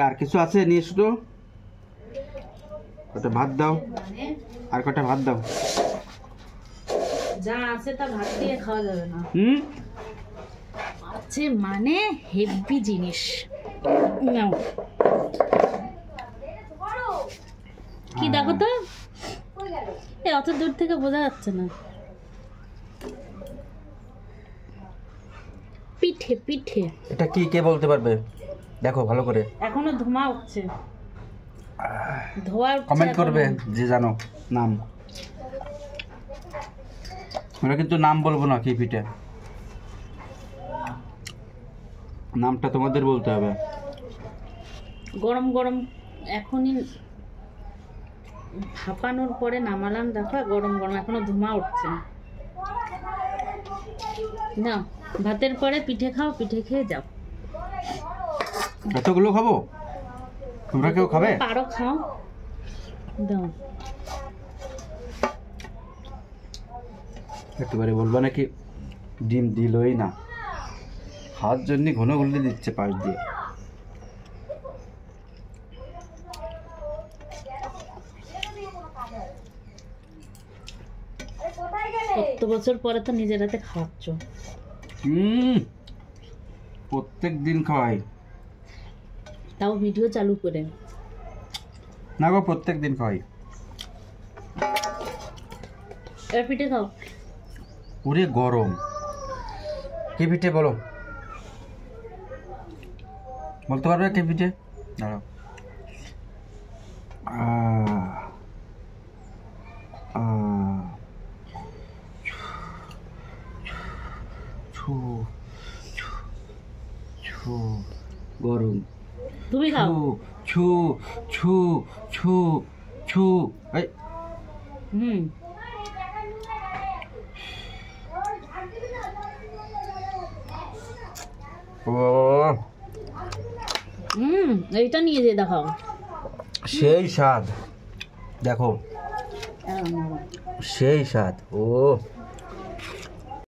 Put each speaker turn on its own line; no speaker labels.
আর কিছু আছে নিয়ে এসো তো, কটা ভাত দাও, আর কটা ভাত দাও।
যা আছে তা ভাত দিয়ে খাওয়া যাবে না। আছে মানে হেভি জিনিস। নাও কি দেখো তো, অত দূর থেকে বোঝা যাচ্ছে না। পিঠে পিঠে।
এটা কি কে বলতে পারবে? দেখো ভালো করে,
এখনো ধোঁয়া উঠছে, ধোঁয়া উঠছে।
কমেন্ট করবে যে জানো নাম। আমরা কিন্তু নাম বলবো না কি পিঠে, নামটা তোমাদের বলতে হবে।
গরম গরম এখনই ভাপানোর পরে নামালাম, দেখো গরম গরম এখনো ধোঁয়া উঠছে। না ভাতের পরে পিঠে খাও, পিঠে খেয়ে যাও।
এতগুলো খাবো? তোমরা কেউ খাবে?
পারো খাও, দাও।
একেবারে বলবা নাকি ডিম দিলই না, খাওয়ার জন্য ঘন গুলি দিচ্ছে পাশ দিয়ে।
কত বছর পরে তো নিজের হাতে খাওয়াচ্ছ।
প্রত্যেক দিন খাওয়াই,
তাও ভিডিও চালু করে।
না গো, প্রত্যেক দিন খাওয়াই।
এবার পিঠে খাও।
ওরে গরম, কি পিঠে বলো, বলতে পারবে কি পিঠে? দাঁড়াও। গরম।
তুমি খাও।
ছু ছু ছু ছু। এই
এইটা নিয়ে যে দেখাও,
সেই স্বাদ, দেখো সেই স্বাদ। ও